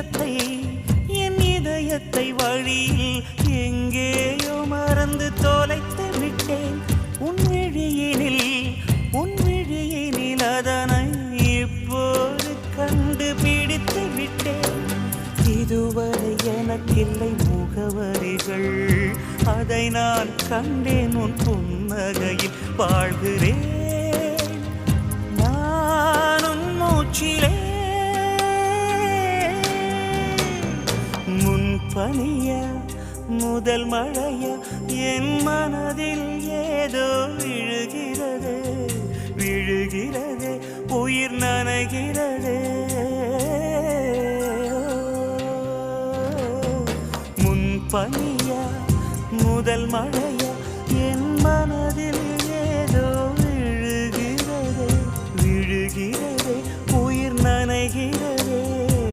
இடத்தை என் இதயத்தை வழியில் எங்கேயோ மறந்து தொலைத்து விட்டேன். உன் விழியினில் அதனை இப்போது கண்டுபிடித்து விட்டேன். இதுவரை எனக்கில்லை முகவரிகள், அதை நான் கண்டேன் உன் புன்னகையில். வாழ்கிறேன் நானும் மூச்சிலே. முன்பனியா முதல் மழையா என் மனதில் ஏதோ விழுகிறது விழுகிறது, உயிர் நனைகிறது. முன்பனியா முதல் மழையா